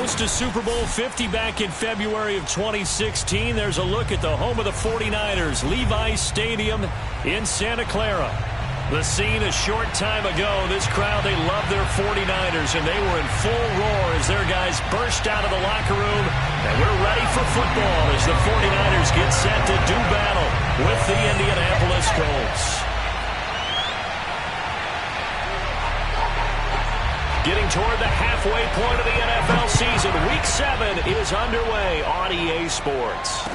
host to Super Bowl 50 back in February of 2016. There's a look at the home of the 49ers, Levi's Stadium in Santa Clara. The scene a short time ago, this crowd, they love their 49ers, and they were in full roar as their guys burst out of the locker room. And we're ready for football as the 49ers get set to do battle with the Indianapolis Colts. Getting toward the halfway point of the NFL season, Week 7 is underway on EA Sports.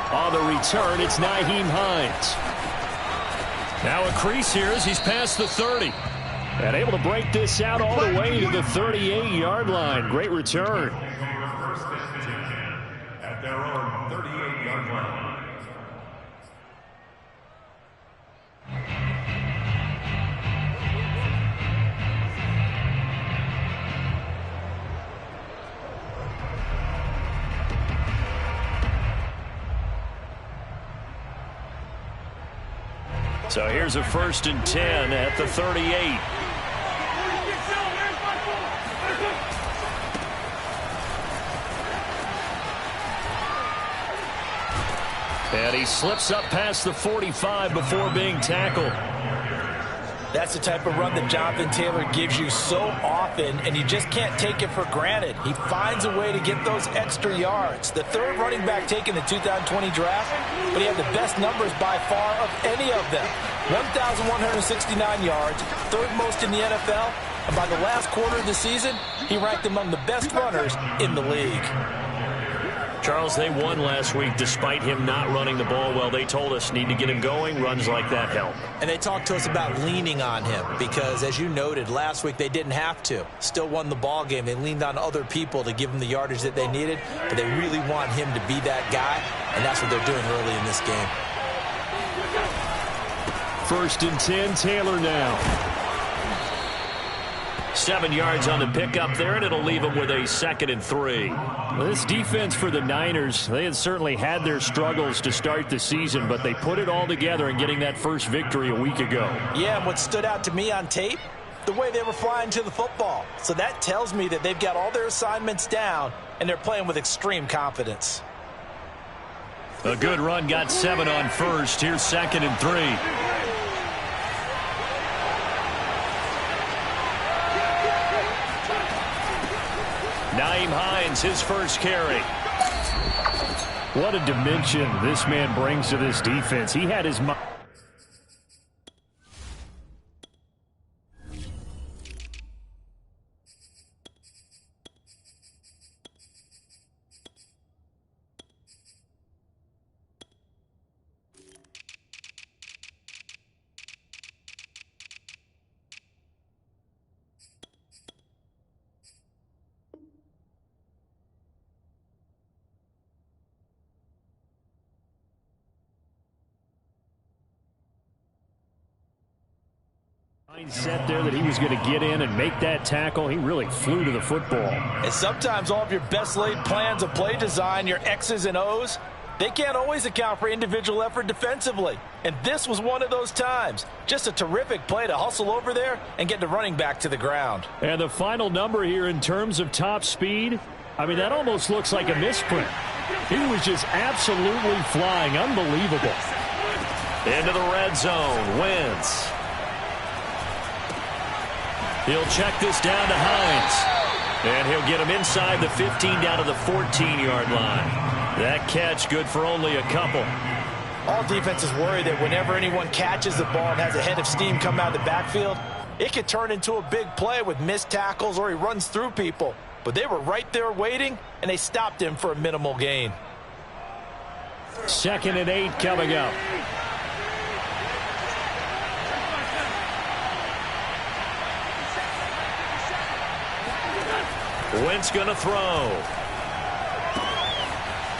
On the return, it's Nyheim Hines. Now a crease here as he's past the 30. And able to break this out all the way to the 38-yard line. Great return. At their own 38-yard line. So here's a 1st and 10 at the 38. And he slips up past the 45 before being tackled. That's the type of run that Jonathan Taylor gives you so often, and you just can't take it for granted. He finds a way to get those extra yards. The third running back taken in the 2020 draft, but he had the best numbers by far of any of them. 1,169 yards, third most in the NFL, and by the last quarter of the season, he ranked among the best runners in the league. Charles, they won last week despite him not running the ball well. They told us need to get him going. Runs like that help. And they talked to us about leaning on him because, as you noted, last week they didn't have to. Still won the ball game. They leaned on other people to give them the yardage that they needed, but they really want him to be that guy, and that's what they're doing early in this game. 1st and 10, Taylor now. 7 yards on the pickup there, and it'll leave them with a 2nd and 3. Well, this defense for the Niners, they had certainly had their struggles to start the season, but they put it all together in getting that first victory a week ago. Yeah, and what stood out to me on tape, the way they were flying to the football. So that tells me that they've got all their assignments down, and they're playing with extreme confidence. A good run, got 7 on first. Here's 2nd and 3. Nyheim Hines, his first carry. What a dimension this man brings to this defense. He had his mind. Mindset there that he was going to get in and make that tackle. He really flew to the football. And sometimes all of your best laid plans of play design, your X's and O's, they can't always account for individual effort defensively. And this was one of those times. Just a terrific play to hustle over there and get the running back to the ground. And the final number here in terms of top speed, I mean, that almost looks like a misprint. He was just absolutely flying. Unbelievable. Into the red zone. Wentz. He'll check this down to Hines. And he'll get him inside the 15 down to the 14-yard line. That catch good for only a couple. All defenses worry that whenever anyone catches the ball and has a head of steam come out of the backfield, it could turn into a big play with missed tackles or he runs through people. But they were right there waiting, and they stopped him for a minimal gain. 2nd and 8 coming up. Wentz going to throw.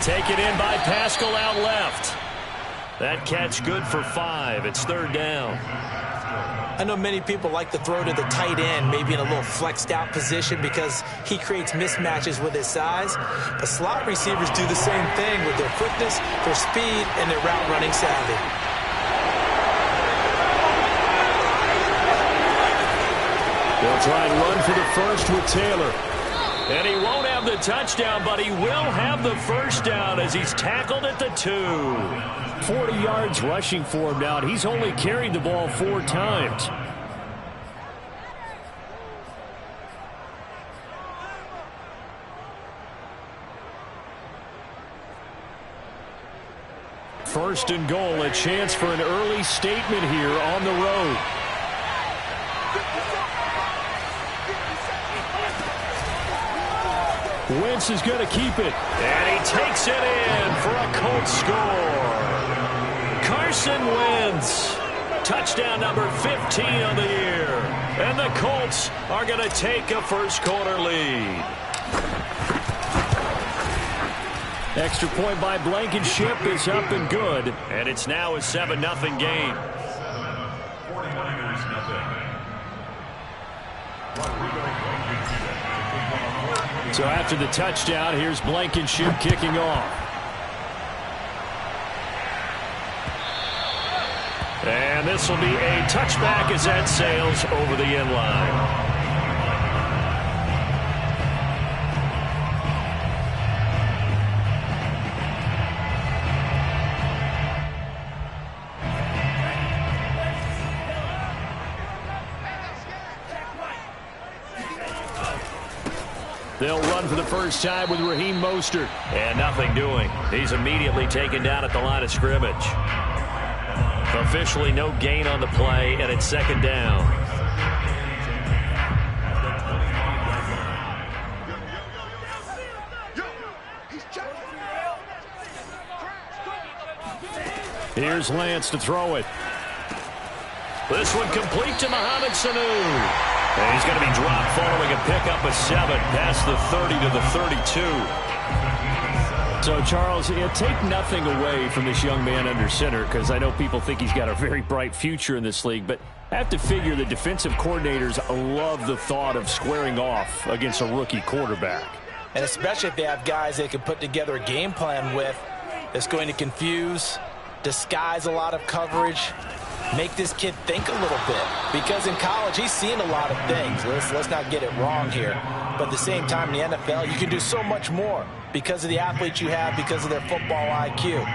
Taken in by Pascal out left. That catch good for 5. It's 3rd down. I know many people like to throw to the tight end, maybe in a little flexed out position because he creates mismatches with his size. But slot receivers do the same thing with their quickness, their speed, and their route running savvy. They'll try and run for the first with Taylor. And he won't have the touchdown, but he will have the first down as he's tackled at the 2. 40 yards rushing for him now. He's only carried the ball 4 times. First and goal, a chance for an early statement here on the road. Wentz is going to keep it. And he takes it in for a Colts score. Carson Wentz. Touchdown number 15 on the year. And the Colts are going to take a first quarter lead. Extra point by Blankenship is up and good. And it's now a 7-0 game. 49ers nothing. So after the touchdown, here's Blankenship kicking off. And this will be a touchback as that sails over the end line. They'll run for the first time with Raheem Mostert. And nothing doing. He's immediately taken down at the line of scrimmage. Officially no gain on the play, and it's second down. Here's Lance to throw it. This one complete to Mohamed Sanu. And he's going to be dropped following a pickup of 7 past the 30 to the 32. So, Charles, take nothing away from this young man under center, because I know people think he's got a very bright future in this league, but I have to figure the defensive coordinators love the thought of squaring off against a rookie quarterback. And especially if they have guys they can put together a game plan with that's going to confuse, disguise a lot of coverage, make this kid think a little bit, because in college he's seen a lot of things. Let's not get it wrong here, but at the same time in the NFL you can do so much more because of the athletes you have, because of their football IQ.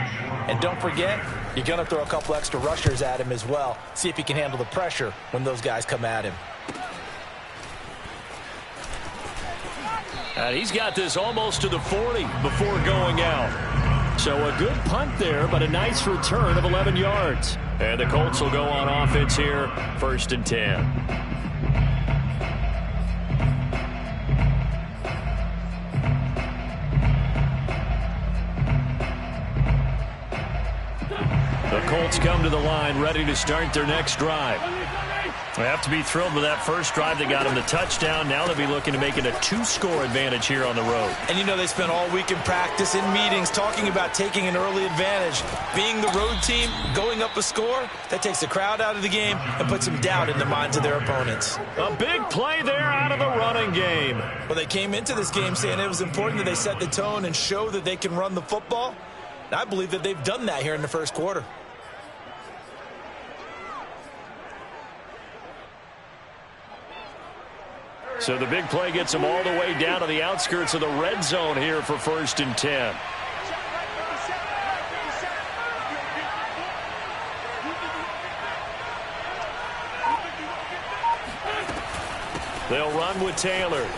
And don't forget, you're going to throw a couple extra rushers at him as well. See if he can handle the pressure when those guys come at him. And he's got this almost to the 40 before going out. So a good punt there, but a nice return of 11 yards. And the Colts will go on offense here, 1st and 10. The Colts come to the line, ready to start their next drive. They have to be thrilled with that first drive. They got him the touchdown. Now they'll be looking to make it a 2-score advantage here on the road. And you know they spent all week in practice, in meetings, talking about taking an early advantage. Being the road team, going up a score, that takes the crowd out of the game and puts some doubt in the minds of their opponents. A big play there out of the running game. Well, they came into this game saying it was important that they set the tone and show that they can run the football. And I believe that they've done that here in the first quarter. So the big play gets them all the way down to the outskirts of the red zone here for 1st and 10. They'll run with Taylor.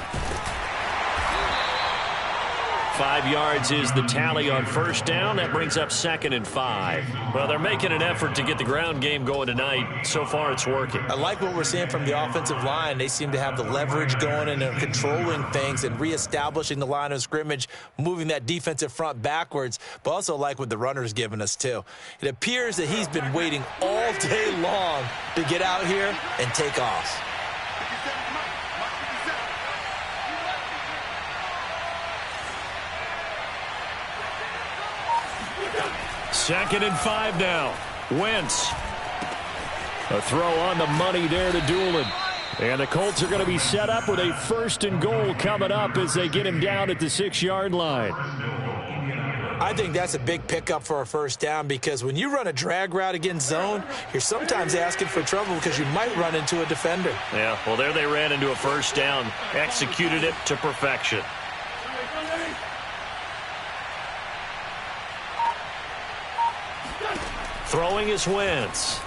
5 yards is the tally on first down. That brings up 2nd and 5. Well, they're making an effort to get the ground game going tonight. So far, it's working. I like what we're seeing from the offensive line. They seem to have the leverage going and they're controlling things and reestablishing the line of scrimmage, moving that defensive front backwards, but also like what the runner's giving us, too. It appears that he's been waiting all day long to get out here and take off. Second and 5 now. Wentz. A throw on the money there to Doolin. And the Colts are going to be set up with a 1st and goal coming up as they get him down at the 6-yard line. I think that's a big pickup for a first down because when you run a drag route against zone, you're sometimes asking for trouble because you might run into a defender. Yeah, well, there they ran into a first down, executed it to perfection. Throwing is Wentz.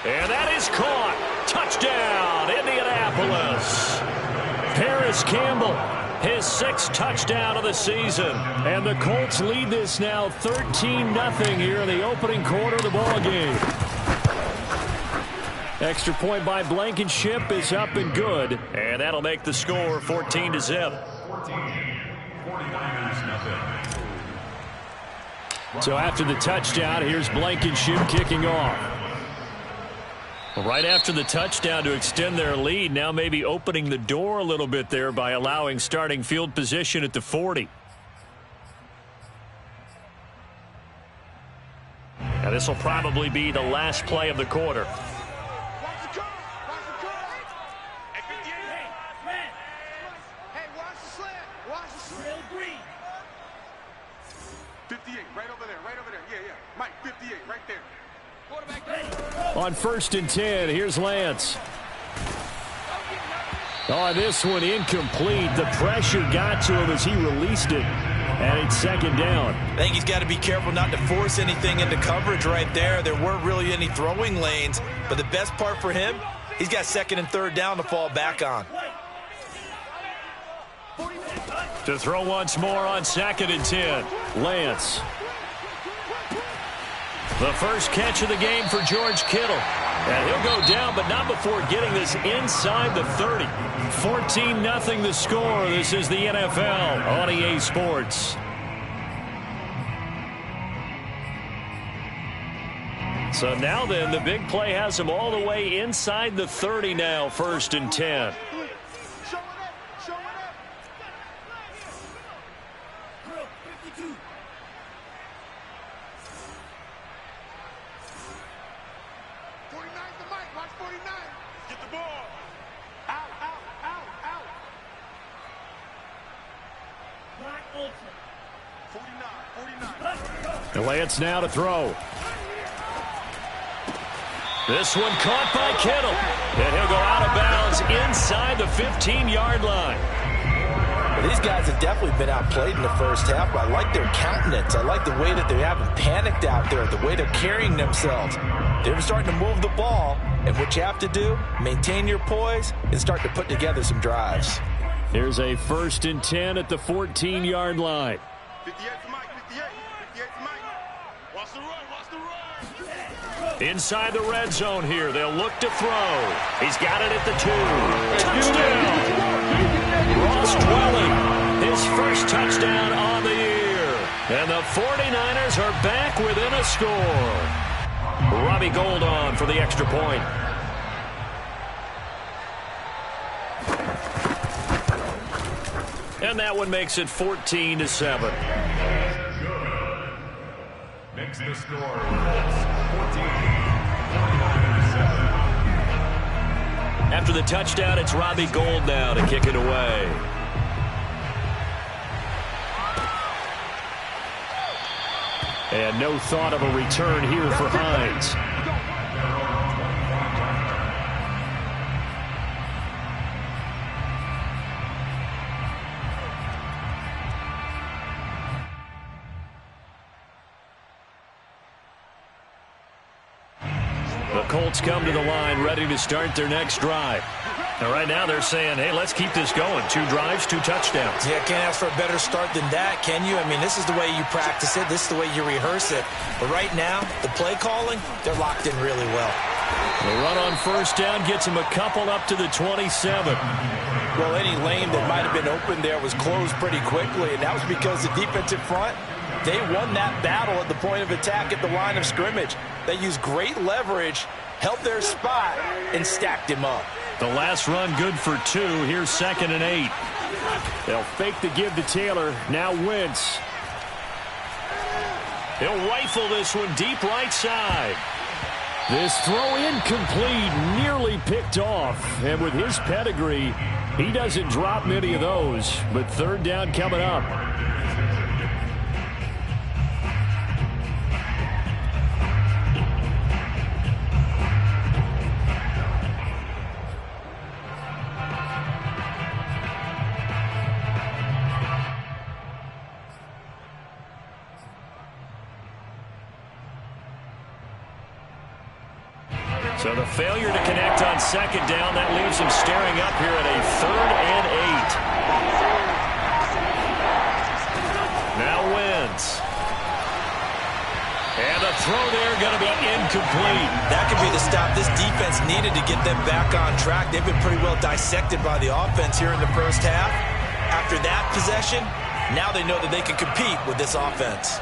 And that is caught. Touchdown, Indianapolis. Paris Campbell, his 6th touchdown of the season. And the Colts lead this now 13-0 here in the opening quarter of the ball game. Extra point by Blankenship is up and good. And that'll make the score 14-0. So after the touchdown, here's Blankenship kicking off. Right after the touchdown to extend their lead, now maybe opening the door a little bit there by allowing starting field position at the 40. Now this will probably be the last play of the quarter. On 1st and 10, here's Lance. Oh, this one incomplete. The pressure got to him as he released it. And it's 2nd down. I think he's got to be careful not to force anything into coverage right there. There weren't really any throwing lanes. But the best part for him, he's got 2nd and 3rd down to fall back on. To throw once more on 2nd and 10. Lance. The first catch of the game for George Kittle. And he'll go down, but not before getting this inside the 30. 14-0 the score. This is the NFL on EA Sports. So now then, the big play has him all the way inside the 30 now, 1st and 10. Lance now to throw. This one caught by Kittle. And he'll go out of bounds inside the 15-yard line. Well, these guys have definitely been outplayed in the first half, but I like their countenance. I like the way that they haven't panicked out there, the way they're carrying themselves. They're starting to move the ball, and what you have to do, maintain your poise and start to put together some drives. Here's a 1st and 10 at the 14-yard line. 58 for Mike, 58 for Mike. Watch the run, watch the run. Inside the red zone here, they'll look to throw. He's got it at the 2. Touchdown! Ross Dwelling, his first touchdown on the year. And the 49ers are back within a score. Robbie Gould on for the extra point. And that one makes it 14-7. Makes the score 14-7. After the touchdown, it's Robbie Gould now to kick it away. And no thought of a return here for Hines. The Colts come to the line ready to start their next drive. And right now they're saying, hey, let's keep this going. 2 drives, 2 touchdowns. Yeah, can't ask for a better start than that, can you? I mean, this is the way you practice it. This is the way you rehearse it. But right now, the play calling, they're locked in really well. The run on 1st down gets him a couple up to the 27. Well, any lane that might have been open there was closed pretty quickly, and that was because the defensive front, they won that battle at the point of attack at the line of scrimmage. They used great leverage, held their spot, and stacked him up. The last run good for 2. Here's 2nd and 8. They'll fake the give to Taylor. Now Wentz. He'll rifle this one deep right side. This throw incomplete, nearly picked off. And with his pedigree, he doesn't drop many of those. But third down coming up. So the failure to connect on second down, that leaves him staring up here at a 3rd and 8. Now Wins. And the throw there going to be incomplete. That could be the stop this defense needed to get them back on track. They've been pretty well dissected by the offense here in the first half. After that possession, now they know that they can compete with this offense.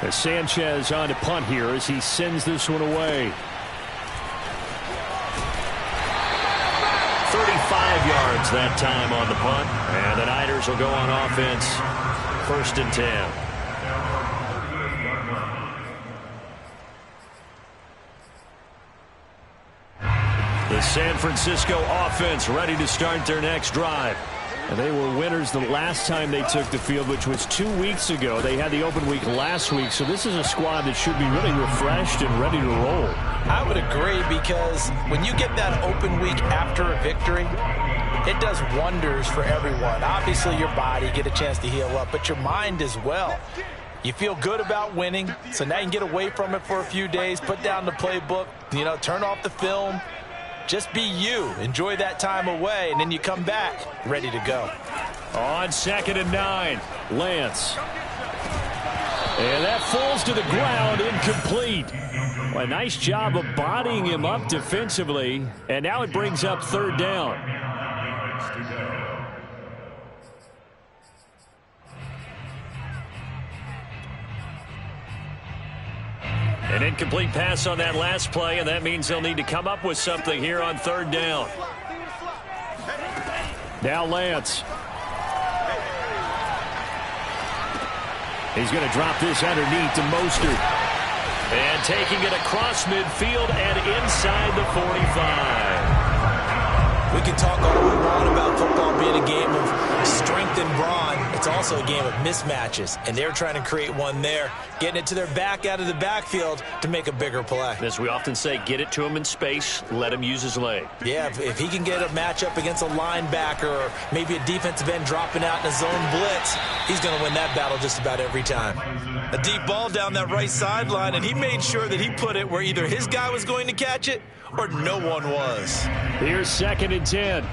As Sanchez on to punt here as he sends this one away. 35 yards that time on the punt. And the Niners will go on offense. 1st and 10. The San Francisco offense ready to start their next drive. And they were winners the last time they took the field, which was 2 weeks ago. They had the open week last week, so this is a squad that should be really refreshed and ready to roll. I would agree, because when you get that open week after a victory, it does wonders for everyone. Obviously, your body get a chance to heal up, but your mind as well. You feel good about winning, so now you can get away from it for a few days, put down the playbook, turn off the film. Just be you. Enjoy that time away, and then you come back ready to go. On 2nd and 9, Lance. And that falls to the ground, incomplete. Well, a nice job of bodying him up defensively, and now it brings up 3rd down. An incomplete pass on that last play, and that means they'll need to come up with something here on 3rd down. Now Lance. He's going to drop this underneath to Mostert. And taking it across midfield and inside the 45. We can talk all we want about football being a game of strength and brawn. It's also a game of mismatches, and they're trying to create one there, getting it to their back out of the backfield to make a bigger play. As we often say, get it to him in space, let him use his leg. Yeah, if he can get a matchup against a linebacker or maybe a defensive end dropping out in a zone blitz, he's going to win that battle just about every time. A deep ball down that right sideline, and he made sure that he put it where either his guy was going to catch it or no one was. Here's 2nd and 10.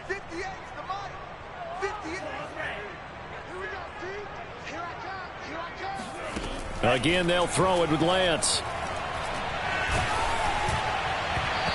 58 to Mike, 58 to Mike. Again, they'll throw it with Lance.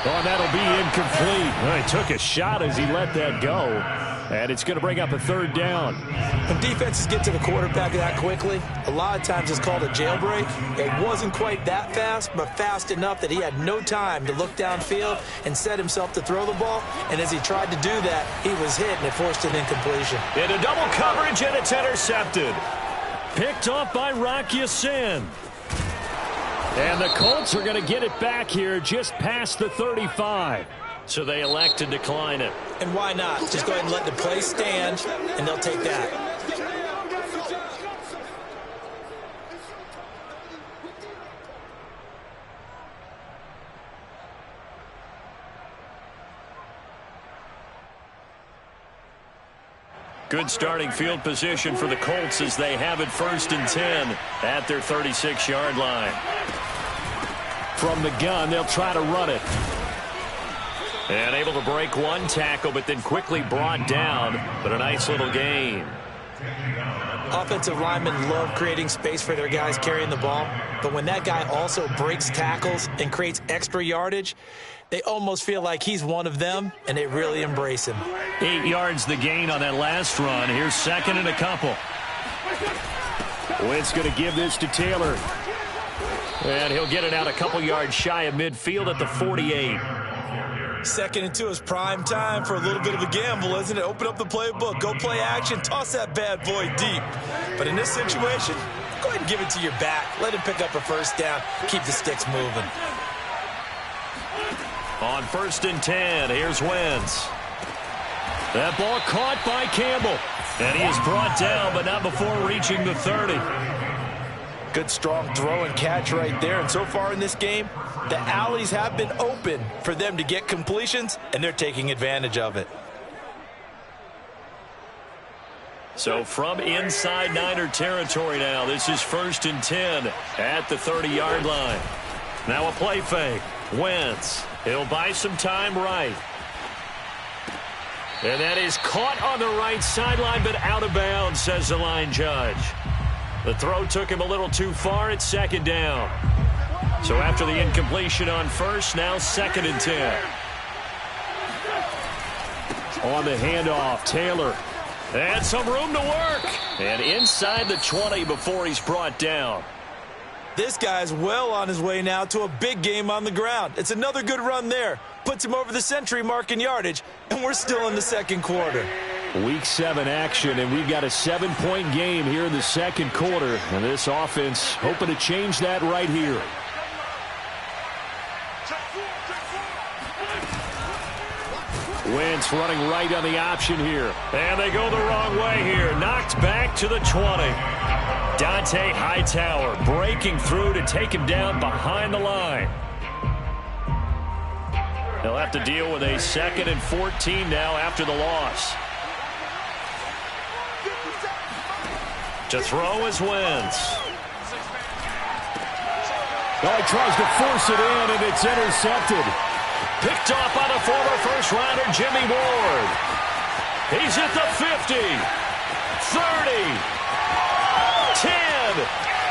Oh, that'll be incomplete. Well, he took a shot as he let that go. And it's going to bring up a 3rd down. When defenses get to the quarterback that quickly, a lot of times it's called a jailbreak. It wasn't quite that fast, but fast enough that he had no time to look downfield and set himself to throw the ball. And as he tried to do that, he was hit, and it forced an incompletion. Into double coverage, and it's intercepted. Picked off by Rocky Sin. And the Colts are going to get it back here just past the 35. So they elect to decline it. And why not? Just go ahead and let the play stand, and they'll take that. Good starting field position for the Colts as they have it 1st and 10 at their 36-yard line. From the gun, they'll try to run it. And able to break one tackle, but then quickly brought down. But a nice little gain. Offensive linemen love creating space for their guys carrying the ball. But when that guy also breaks tackles and creates extra yardage, they almost feel like he's one of them, and they really embrace him. 8 yards the gain on that last run. Here's 2nd and a couple. Wentz going to give this to Taylor. And he'll get it out a couple yards shy of midfield at the 48. 2nd and 2 is prime time for a little bit of a gamble, isn't it? Open up the playbook, go play action, toss that bad boy deep. But in this situation, go ahead and give it to your back. Let him pick up a first down. Keep the sticks moving. On 1st and 10, here's Wentz. That ball caught by Campbell. And he is brought down, but not before reaching the 30. Good strong throw and catch right there. And so far in this game, the alleys have been open for them to get completions, and they're taking advantage of it. So from inside Niner territory now, this is 1st and 10 at the 30-yard line. Now a play fake. Wentz. He'll buy some time right. And that is caught on the right sideline, but out of bounds, says the line judge. The throw took him a little too far. It's 2nd down. So after the incompletion on 1st, now 2nd and 10. On the handoff, Taylor. And some room to work. And inside the 20 before he's brought down. This guy's well on his way now to a big game on the ground. It's another good run there. Puts him over the century mark in yardage, and we're still in the 2nd quarter. Week 7 action, and we've got a 7-point game here in the 2nd quarter. And this offense hoping to change that right here. Wentz running right on the option here. And they go the wrong way here. Knocked back to the 20. Dante Hightower breaking through to take him down behind the line. They'll have to deal with a 2nd and 14 now after the loss. To throw is Wentz. Well, he tries to force it in, and it's intercepted. Picked off by the former first-rounder Jimmy Ward. He's at the 50, 30, 10,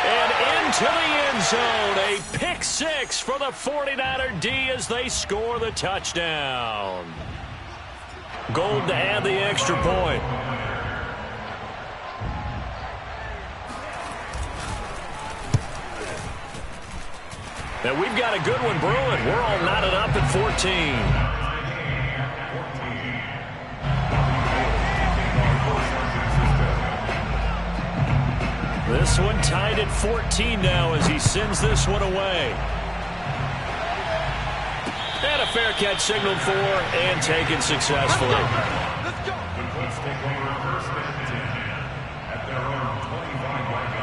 and into the end zone. A pick 6 for the 49er D as they score the touchdown. Gold to add the extra point. And we've got a good one brewing. We're all knotted up at 14. This one tied at 14 now as he sends this one away. And a fair catch signaled for and taken successfully. Let's go. Let's take over first and 10 at their own 25-yard line.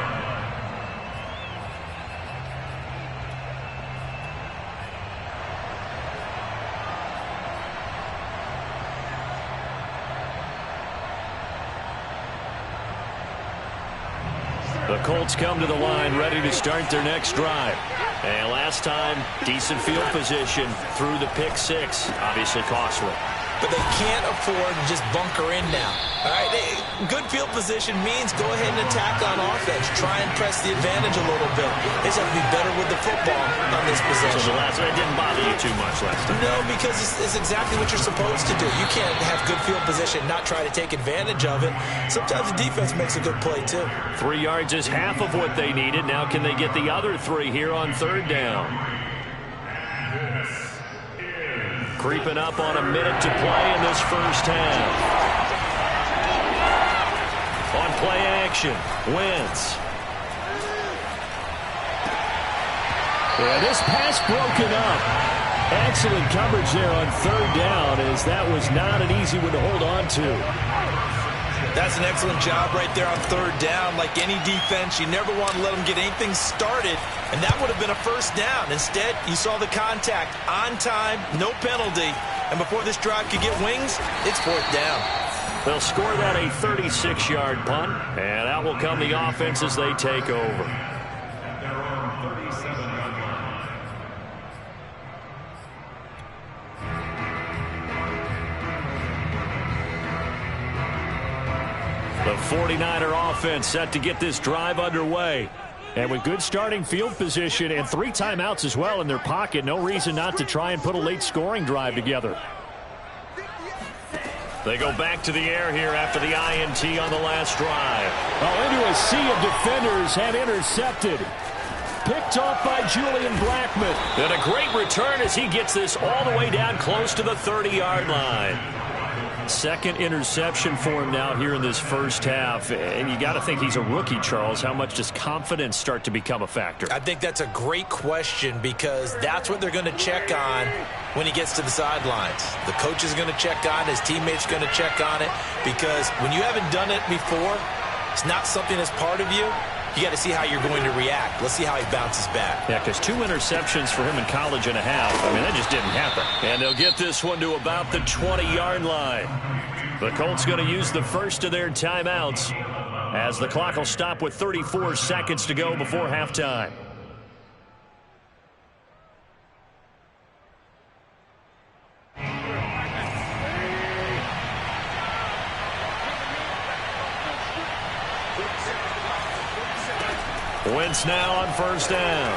The Colts come to the line ready to start their next drive. And last time, decent field position through the pick 6. Obviously costly. But they can't afford to just bunker in now. All right, good field position means go ahead and attack on offense. Try and press the advantage a little bit. They just have to be better with the football on this possession. So it didn't bother you too much last time. No, because it's exactly what you're supposed to do. You can't have good field position, not try to take advantage of it. Sometimes the defense makes a good play, too. 3 yards is half of what they needed. Now can they get the other 3 here on 3rd down? Creeping up on a minute to play in this first half. On play action, Wentz. Yeah, this pass broken up. Excellent coverage there on 3rd down, as that was not an easy one to hold on to. That's an excellent job right there on 3rd down. Like any defense, you never want to let them get anything started, and that would have been a first down. Instead, you saw the contact on time, no penalty, and before this drive could get wings, it's 4th down. They'll score that a 36-yard punt, and out will come the offense as they take over. At their own 37-yard line. The 49er offense set to get this drive underway. And with good starting field position and 3 timeouts as well in their pocket, no reason not to try and put a late scoring drive together. They go back to the air here after the INT on the last drive. Well, into a sea of defenders and intercepted. picked off by Julian Blackmon. And a great return as he gets this all the way down close to the 30-yard line. Second interception for him now here in this first half. And you got to think he's a rookie, Charles. How much does confidence start to become a factor? I think that's a great question because that's what they're going to check on when he gets to the sidelines. The coach is going to check on it. His teammates are going to check on it because when you haven't done it before, it's not something that's part of you. You got to see how you're going to react. Let's see how he bounces back. Yeah, because 2 interceptions for him in college and a half. I mean, that just didn't happen. And they'll get this one to about the 20-yard line. The Colts going to use the first of their timeouts as the clock will stop with 34 seconds to go before halftime. Wentz now on first down.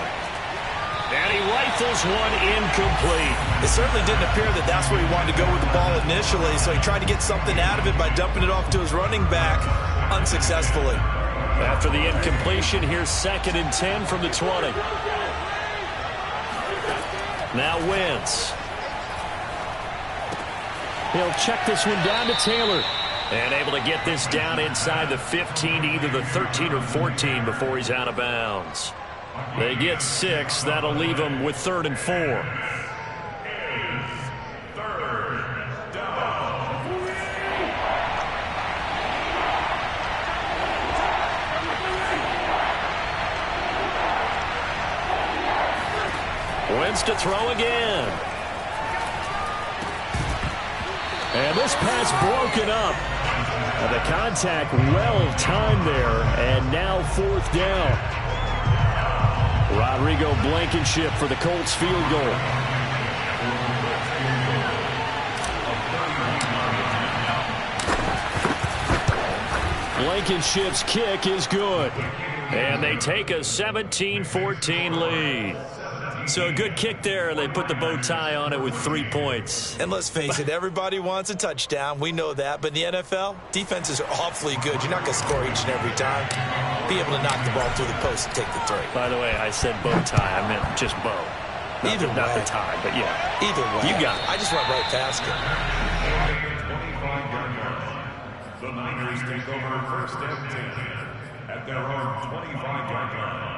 And he rifles one incomplete. It certainly didn't appear that that's where he wanted to go with the ball initially, so he tried to get something out of it by dumping it off to his running back unsuccessfully. After the incompletion, here's 2nd and 10 from the 20. Now Wentz. He'll check this one down to Taylor. And able to get this down inside the 15 to either the 13 or 14 before he's out of bounds. They get 6. That'll leave them with 3rd and 4. Wentz to throw again. And this pass broken up. And the contact well timed there. And now 4th down. Rodrigo Blankenship for the Colts field goal. Blankenship's kick is good. And they take a 17-14 lead. So a good kick there, and they put the bow tie on it with 3 points. And let's face it, everybody wants a touchdown. We know that. But in the NFL, defenses are awfully good. You're not going to score each and every time. Be able to knock the ball through the post and take the 3. By the way, I said bow tie. I meant just bow. Not the tie, but yeah. Either way. You got it. I just went right past it. 25-yard line. The Niners take over 1st and 10 at their own 25-yard line.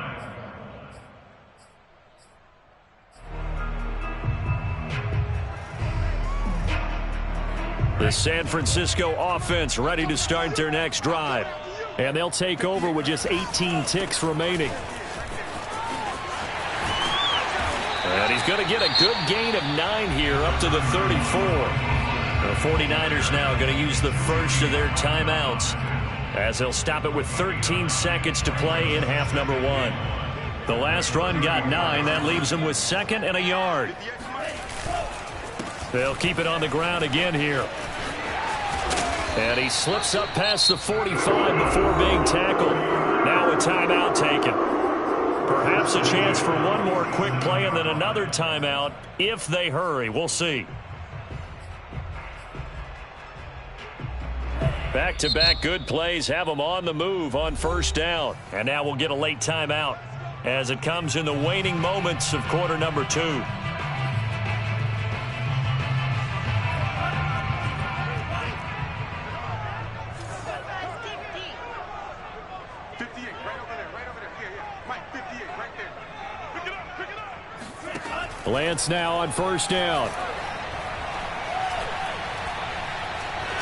The San Francisco offense ready to start their next drive. And they'll take over with just 18 ticks remaining. And he's going to get a good gain of 9 here up to the 34. The 49ers now going to use the first of their timeouts as they'll stop it with 13 seconds to play in half number 1. The last run got 9. That leaves them with 2nd and a yard. They'll keep it on the ground again here. And he slips up past the 45 before being tackled. Now a timeout taken. Perhaps a chance for one more quick play and then another timeout if they hurry. We'll see. Back-to-back good plays have them on the move on first down. And now we'll get a late timeout as it comes in the waning moments of quarter number 2. Lance now on first down.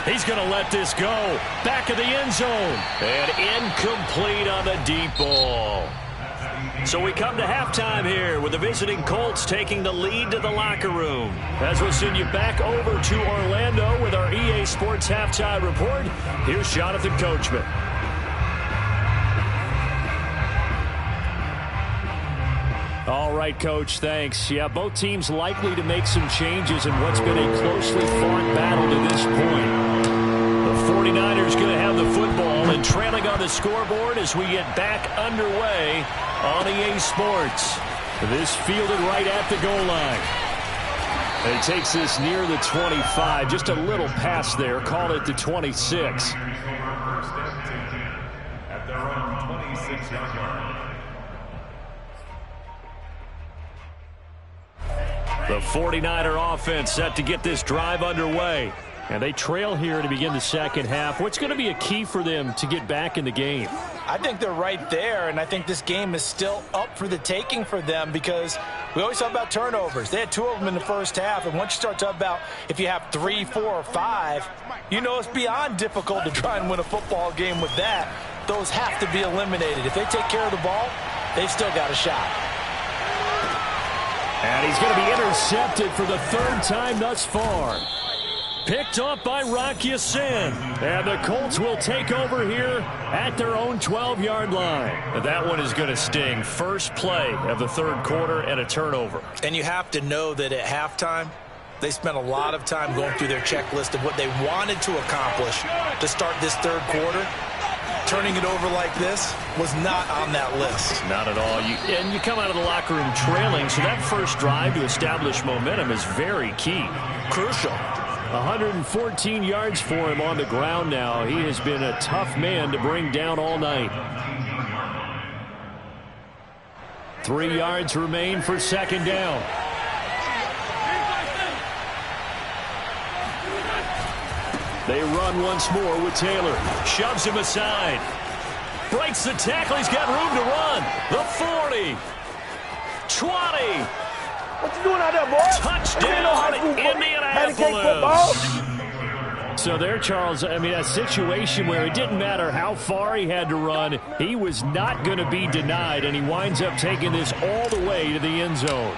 He's going to let this go. Back of the end zone. And incomplete on the deep ball. So we come to halftime here with the visiting Colts taking the lead to the locker room. As we'll send you back over to Orlando with our EA Sports Halftime Report, here's Jonathan Coachman. All right, Coach, thanks. Yeah, both teams likely to make some changes in what's been a closely fought battle to this point. The 49ers going to have the football and trailing on the scoreboard as we get back underway on EA Sports. This fielded right at the goal line. It takes this near the 25, just a little pass there. Call it the 26. At their own 26-yard line. The 49er offense set to get this drive underway. And they trail here to begin the second half. What's going to be a key for them to get back in the game? I think they're right there, and I think this game is still up for the taking for them because we always talk about turnovers. They had 2 of them in the first half, and once you start talking about if you have 3, 4, or 5, you know it's beyond difficult to try and win a football game with that. Those have to be eliminated. If they take care of the ball, they've still got a shot. And he's going to be intercepted for the 3rd time thus far. Picked off by Ssr. And the Colts will take over here at their own 12-yard line. And that one is going to sting. First play of the 3rd quarter and a turnover. And you have to know that at halftime, they spent a lot of time going through their checklist of what they wanted to accomplish to start this 3rd quarter. Turning it over like this was not on that list. Not at all. And you come out of the locker room trailing, so that first drive to establish momentum is very key. Crucial. 114 yards for him on the ground now. He has been a tough man to bring down all night. 3 yards remain for 2nd down. They run once more with Taylor. Shoves him aside. Breaks the tackle. He's got room to run. The 40. 20. What you doing out there, boy? Touchdown, Indianapolis. So there, Charles, I mean, a situation where it didn't matter how far he had to run. He was not going to be denied, and he winds up taking this all the way to the end zone.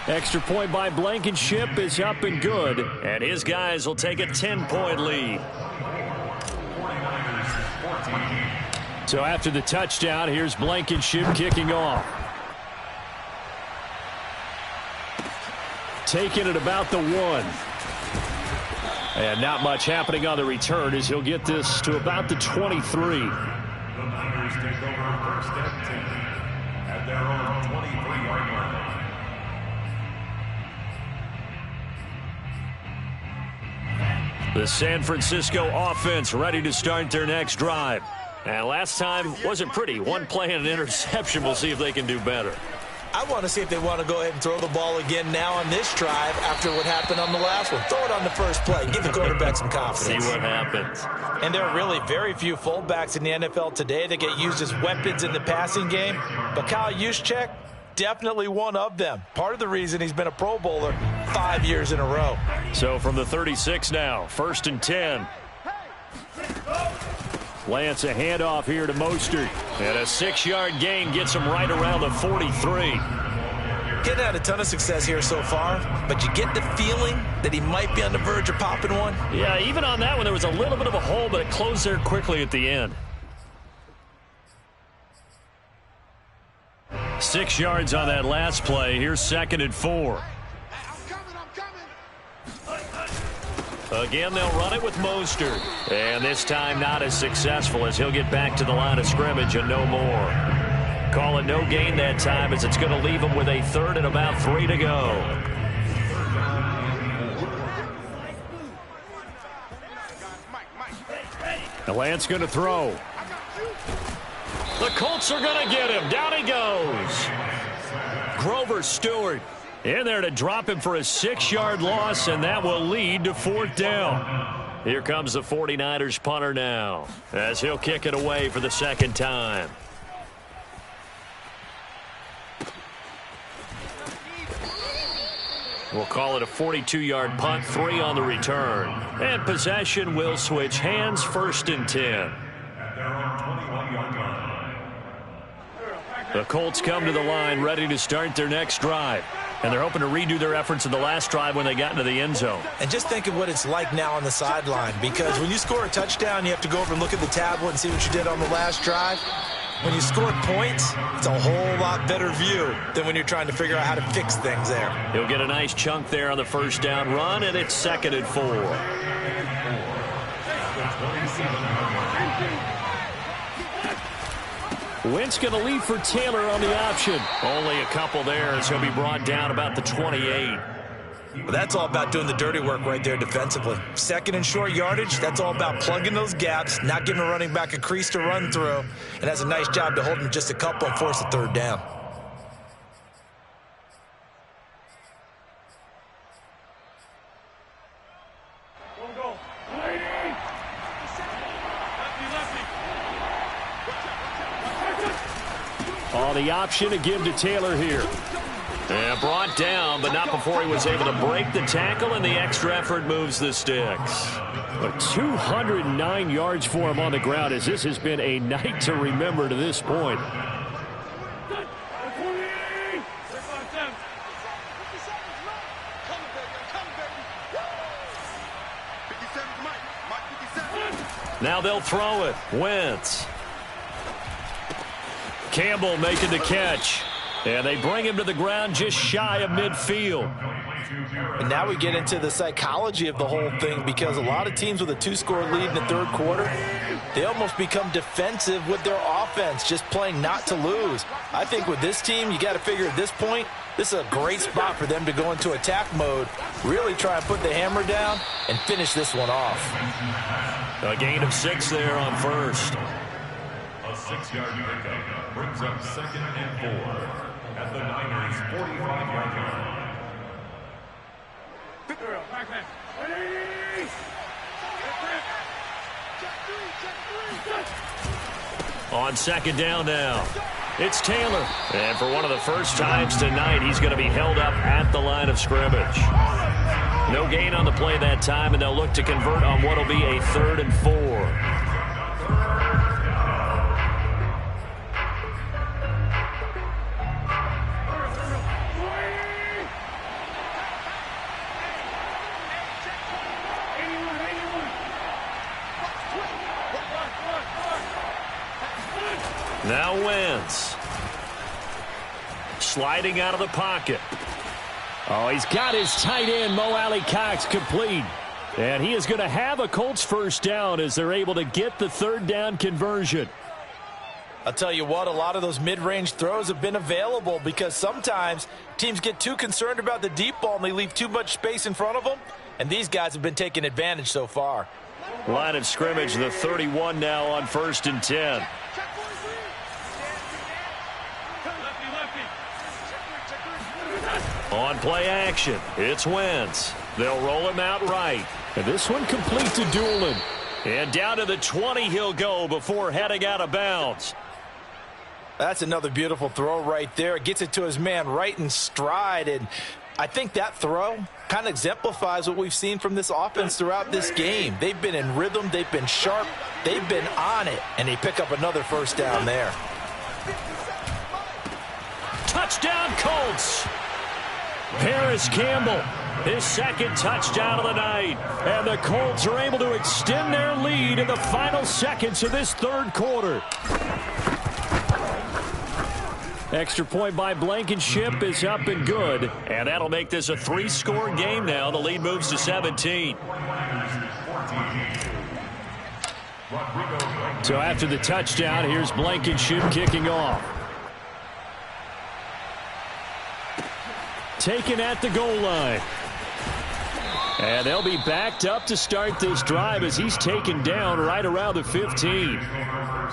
Extra point by Blankenship is up and good, and his guys will take a 10-point lead. So after the touchdown, here's Blankenship kicking off. Taking it about the 1. And not much happening on the return as he'll get this to about the 23. The Niners take over 1st and 10 at their own 23-yard line. The San Francisco offense ready to start their next drive. And last time wasn't pretty. 1 play and an interception. We'll see if they can do better. I want to see if they want to go ahead and throw the ball again now on this drive after what happened on the last one. Throw it on the first play. Give the quarterback some confidence. See what happens. And there are really very few fullbacks in the NFL today that get used as weapons in the passing game. But Kyle Juszczyk, definitely one of them. Part of the reason he's been a Pro Bowler 5 years in a row. So from the 36 now, 1st and 10. Lance a handoff here to Mostert. And a 6-yard gain gets him right around the 43. Getting had a ton of success here so far, but you get the feeling that he might be on the verge of popping one. Yeah, even on that one, there was a little bit of a hole, but it closed there quickly at the end. 6 yards on that last play. Here's 2nd and 4. Again, they'll run it with Mostert. And this time not as successful as he'll get back to the line of scrimmage and no more. Call it no gain that time as it's going to leave him with a 3rd and about 3 to go. The Lance going to throw. The Colts are going to get him. Down he goes. Grover Stewart in there to drop him for a 6-yard loss, and that will lead to 4th down. Here comes the 49ers punter now as he'll kick it away for the 2nd time. We'll call it a 42-yard punt, 3 on the return. And possession will switch hands, 1st and 10. At their own 21-yard line. The Colts come to the line ready to start their next drive. And they're hoping to redo their efforts in the last drive when they got into the end zone. And just think of what it's like now on the sideline, because when you score a touchdown, you have to go over and look at the tablet and see what you did on the last drive. When you scored points, it's a whole lot better view than when you're trying to figure out how to fix things there. He'll get a nice chunk there on the 1st down run, and it's 2nd and 4. Wentz going to leave for Taylor on the option. Only a couple there as he'll be brought down about the 28. Well, that's all about doing the dirty work right there defensively. 2nd and short yardage, that's all about plugging those gaps, not giving a running back a crease to run through, and has a nice job to hold him just a couple and force a 3rd down. Oh, the option to give to Taylor here. And brought down, but not before he was able to break the tackle, and the extra effort moves the sticks. 209 yards for him on the ground, as this has been a night to remember to this point. Now they'll throw it. Wentz. Campbell making the catch. And they bring him to the ground just shy of midfield. And now we get into the psychology of the whole thing, because a lot of teams with a 2-score lead in the third quarter, they almost become defensive with their offense, just playing not to lose. I think with this team, you got to figure at this point, this is a great spot for them to go into attack mode, really try and put the hammer down and finish this one off. A gain of 6 there on first. A 6-yard pickup brings up 2nd and 4 at the Niners' 45-yard line. On 2nd down now, it's Taylor. And for one of the first times tonight, he's going to be held up at the line of scrimmage. No gain on the play that time, and they'll look to convert on what will be a 3rd and 4. Now Wentz. Sliding out of the pocket. Oh, he's got his tight end, Mo Alley-Cox, complete. And he is going to have a Colts first down as they're able to get the 3rd down conversion. I'll tell you what, a lot of those mid-range throws have been available, because sometimes teams get too concerned about the deep ball and they leave too much space in front of them. And these guys have been taking advantage so far. Line of scrimmage, the 31 now on 1st and 10. On play action, it's Wentz. They'll roll him out right. And this one complete to Doolin. And down to the 20 he'll go before heading out of bounds. That's another beautiful throw right there. Gets it to his man right in stride. And I think that throw kind of exemplifies what we've seen from this offense throughout this game. They've been in rhythm. They've been sharp. They've been on it. And they pick up another first down there. Touchdown, Colts. Paris Campbell, his 2nd touchdown of the night. And the Colts are able to extend their lead in the final seconds of this 3rd quarter. Extra point by Blankenship is up and good. And that'll make this a 3-score game now. The lead moves to 17. So after the touchdown, here's Blankenship kicking off. Taken at the goal line. And they'll be backed up to start this drive as he's taken down right around the 15.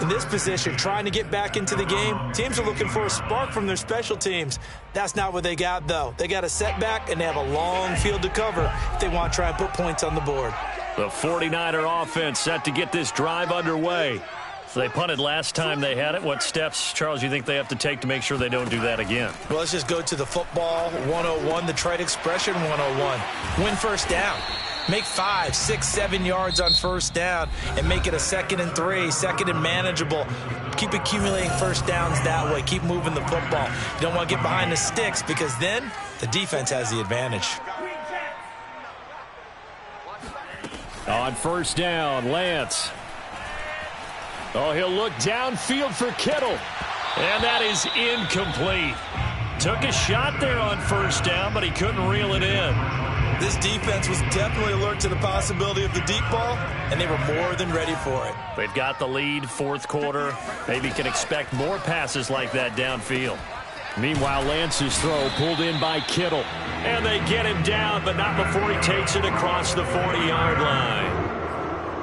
In this position, trying to get back into the game, teams are looking for a spark from their special teams. That's not what they got, though. They got a setback, and they have a long field to cover if they want to try and put points on the board. The 49er offense set to get this drive underway. So they punted last time they had it. What steps, Charles, you think they have to take to make sure they don't do that again? Well, let's just go to the football 101, the trite expression 101. Win first down. Make 5, 6, 7 yards on first down and make it a 2nd and 3, 2nd and manageable. Keep accumulating first downs that way. Keep moving the football. You don't want to get behind the sticks, because then the defense has the advantage. On first down, Lance. Oh, he'll look downfield for Kittle. And that is incomplete. Took a shot there on first down, but he couldn't reel it in. This defense was definitely alert to the possibility of the deep ball, and they were more than ready for it. They've got the lead, 4th quarter. Maybe can expect more passes like that downfield. Meanwhile, Lance's throw pulled in by Kittle. And they get him down, but not before he takes it across the 40-yard line.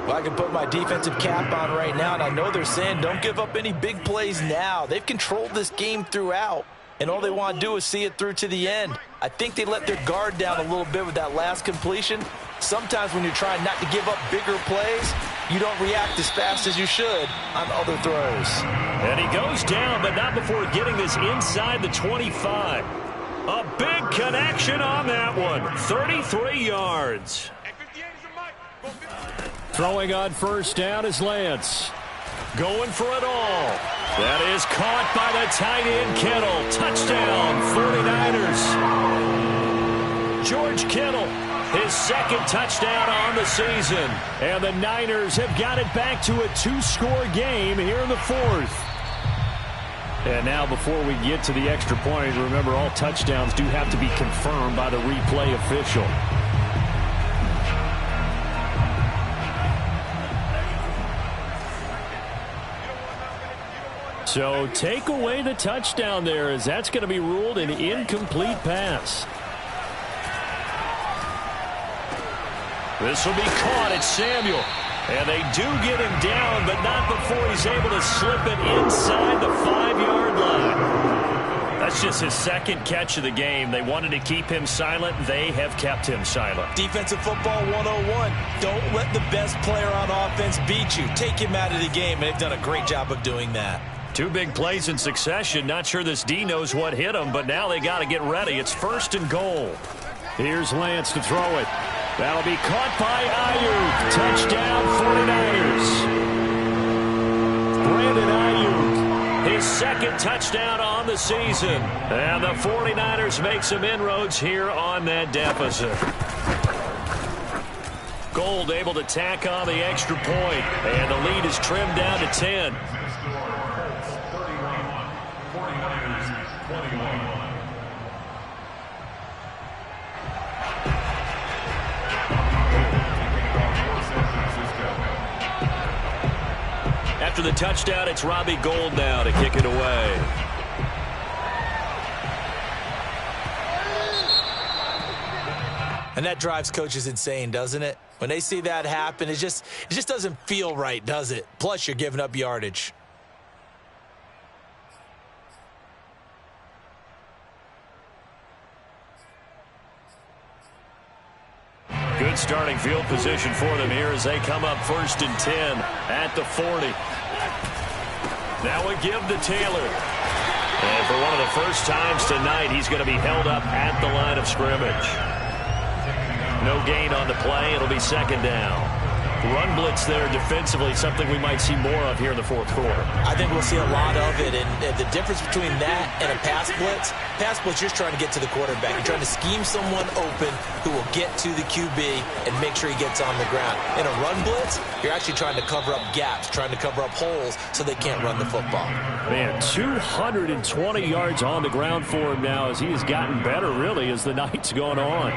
Well, I can put my defensive cap on right now, and I know they're saying don't give up any big plays now. They've controlled this game throughout, and all they want to do is see it through to the end. I think they let their guard down a little bit with that last completion. Sometimes when you're trying not to give up bigger plays, you don't react as fast as you should on other throws. And he goes down, but not before getting this inside the 25. A big connection on that one. 33 yards. Throwing on first down is Lance. Going for it all. That is caught by the tight end Kittle. Touchdown, 49ers. George Kittle, his second touchdown on the season. And the Niners have got it back to a 2-score game here in the fourth. And now before we get to the extra point, remember all touchdowns do have to be confirmed by the replay official. So take away the touchdown there, as that's going to be ruled an incomplete pass. This will be caught at Samuel. And they do get him down, but not before he's able to slip it inside the 5-yard line. That's just his second catch of the game. They wanted to keep him silent. They have kept him silent. Defensive football 101. Don't let the best player on offense beat you. Take him out of the game, and they've done a great job of doing that. 2 big plays in succession. Not sure this D knows what hit him, but now they got to get ready. It's 1st and goal. Here's Lance to throw it. That'll be caught by Ayuk. Touchdown, 49ers. Brandon Ayuk, his second touchdown on the season. And the 49ers make some inroads here on that deficit. Gold able to tack on the extra point. And the lead is trimmed down to 10. After the touchdown, it's Robbie Gould now to kick it away. And that drives coaches insane, doesn't it? When they see that happen, it just doesn't feel right, does it? Plus, you're giving up yardage. Good starting field position for them here as they come up 1st and 10 at the 40. Now we give to Taylor. And for one of the first times tonight, he's going to be held up at the line of scrimmage. No gain on the play. It'll be 2nd down. Run blitz there defensively, something we might see more of here in the 4th quarter. I think we'll see a lot of it, and the difference between that and a pass blitz, you're just trying to get to the quarterback. You're trying to scheme someone open who will get to the QB and make sure he gets on the ground. In a run blitz, you're actually trying to cover up gaps, trying to cover up holes so they can't run the football. Man, 220 yards on the ground for him now as he has gotten better, really, as the night's gone on.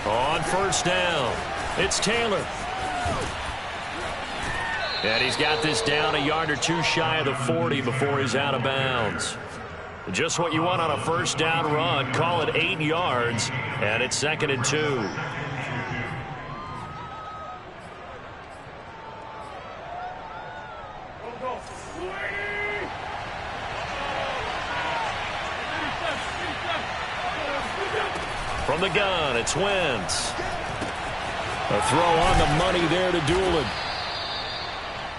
On 1st down, it's Taylor. And he's got this down a yard or 2 shy of the 40 before he's out of bounds. Just what you want on a 1st down run. Call it 8 yards, and it's 2nd and 2. From the gun, it's Wentz. A throw on the money there to Doolin.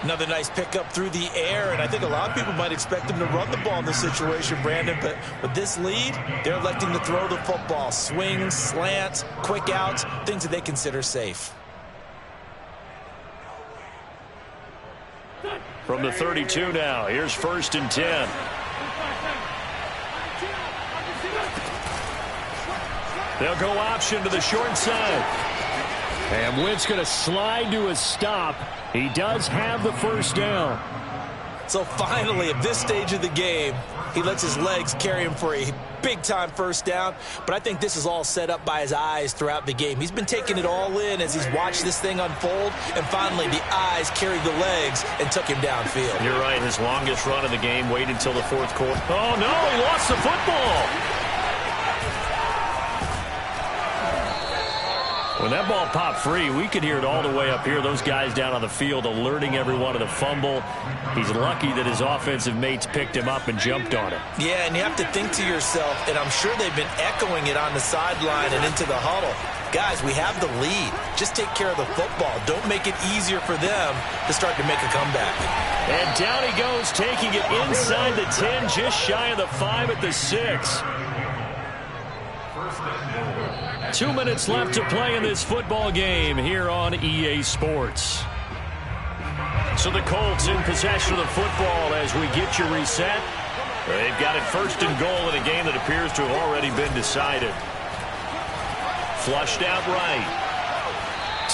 Another nice pickup through the air, and I think a lot of people might expect him to run the ball in this situation, Brandon, but with this lead, they're electing to throw the football. Swings, slants, quick outs, things that they consider safe. From the 32 now, here's 1st and 10. They'll go option to the short side. And Wentz going to slide to a stop. He does have the 1st down. So finally, at this stage of the game, he lets his legs carry him for a big-time 1st down. But I think this is all set up by his eyes throughout the game. He's been taking it all in as he's watched this thing unfold. And finally, the eyes carried the legs and took him downfield. You're right. His longest run of the game waited until the 4th quarter. Oh, no, he lost the football. When that ball popped free, we could hear it all the way up here. Those guys down on the field alerting everyone of the fumble. He's lucky that his offensive mates picked him up and jumped on it. Yeah, and you have to think to yourself, and I'm sure they've been echoing it on the sideline and into the huddle. Guys, we have the lead. Just take care of the football. Don't make it easier for them to start to make a comeback. And down he goes, taking it inside the 10, just shy of the 5 at the 6. 2 minutes left to play in this football game here on EA Sports. So the Colts in possession of the football as we get you reset. They've got it first and goal in a game that appears to have already been decided. Flushed out right.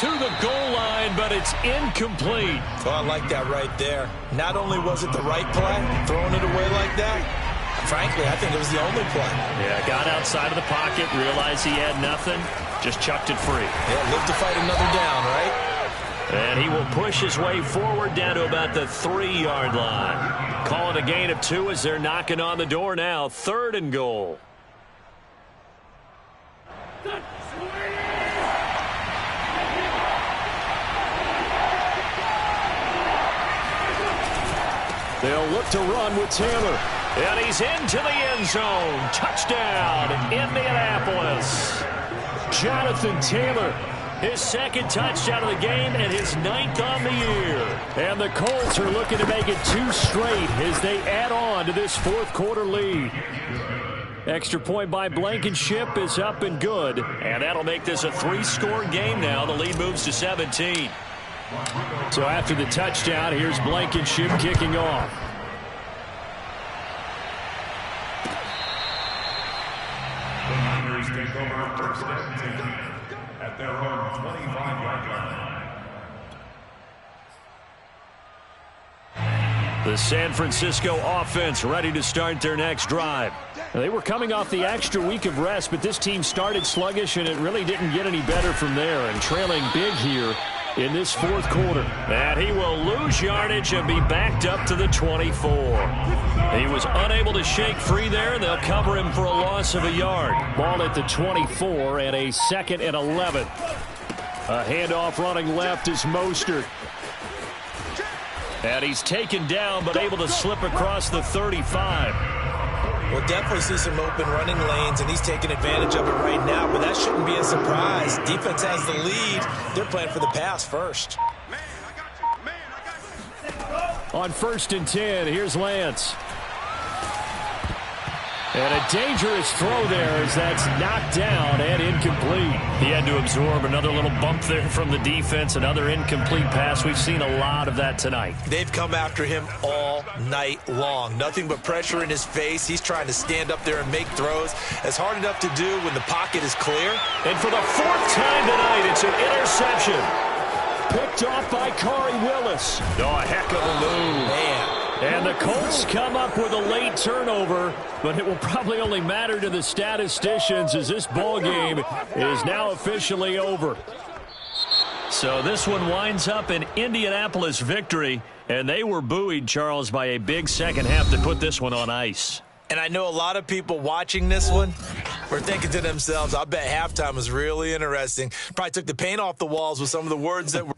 To the goal line, but it's incomplete. Oh, I like that right there. Not only was it the right play, throwing it away like that, frankly, I think it was the only play. Yeah, got outside of the pocket, realized he had nothing, just chucked it free. Yeah, live to fight another down, right? And he will push his way forward down to about the 3-yard line. Call it a gain of 2 as they're knocking on the door now. 3rd and goal. They'll look to run with Taylor. And he's into the end zone. Touchdown, Indianapolis. Jonathan Taylor, his 2nd touchdown of the game and his 9th on the year. And the Colts are looking to make it 2 straight as they add on to this 4th quarter lead. Extra point by Blankenship is up and good. And that'll make this a 3-score game now. The lead moves to 17. So after the touchdown, here's Blankenship kicking off. The Niners take over first and 10 at their own 25-yard line. The San Francisco offense ready to start their next drive. They were coming off the extra week of rest, but this team started sluggish, and it really didn't get any better from there. And trailing big here in this 4th quarter. And he will lose yardage and be backed up to the 24. He was unable to shake free there. They'll cover him for a loss of a yard. Ball at the 24 and a 2nd and 11. A handoff running left is Mostert. And he's taken down but able to slip across the 35. We'll definitely see some open running lanes, and he's taking advantage of it right now, but that shouldn't be a surprise. Defense has the lead. They're playing for the pass first. Man, I got you. Man, I got you. On 1st and 10, here's Lance. And a dangerous throw there as that's knocked down and incomplete. He had to absorb another little bump there from the defense, another incomplete pass. We've seen a lot of that tonight. They've come after him all night long. Nothing but pressure in his face. He's trying to stand up there and make throws. It's hard enough to do when the pocket is clear. And for the 4th time tonight, it's an interception. Picked off by Khari Willis. Oh, a heck of a move. Man. And the Colts come up with a late turnover, but it will probably only matter to the statisticians as this ball game is now officially over. So this one winds up an Indianapolis victory, and they were buoyed, Charles, by a big second half to put this one on ice. And I know a lot of people watching this one were thinking to themselves, I bet halftime was really interesting. Probably took the paint off the walls with some of the words that were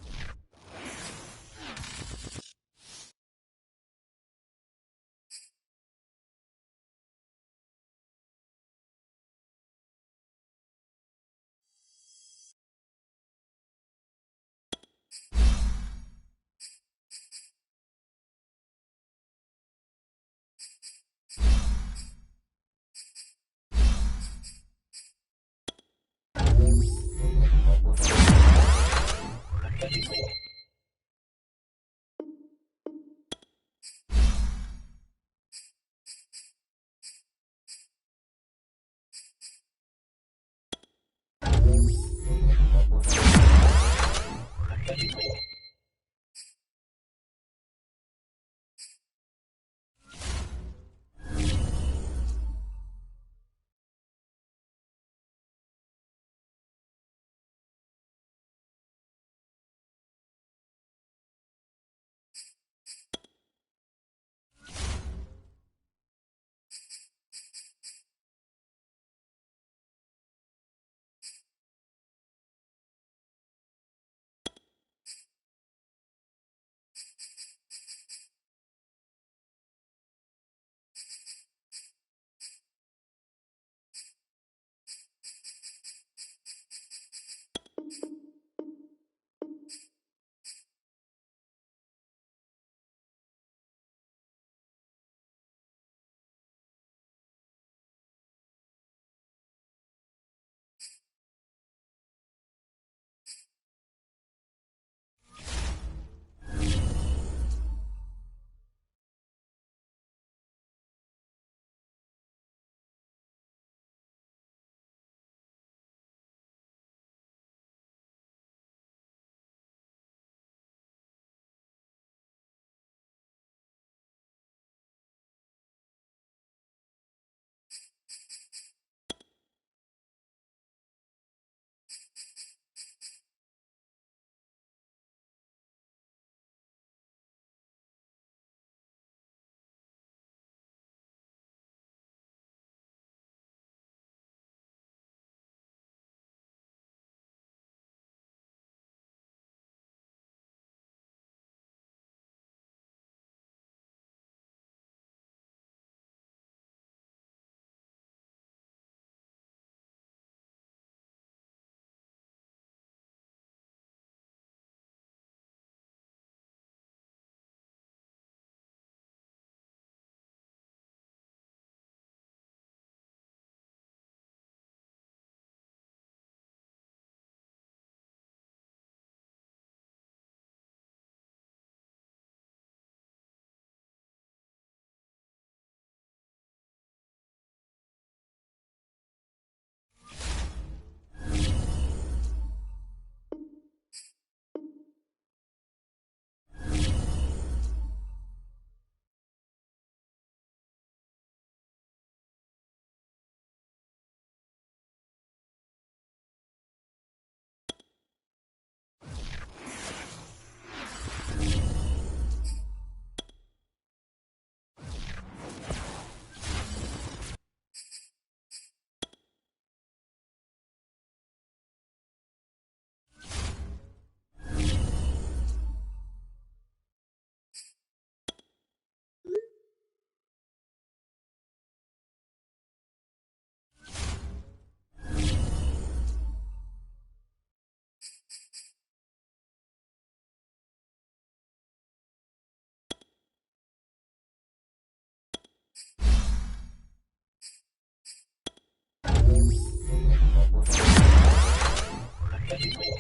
You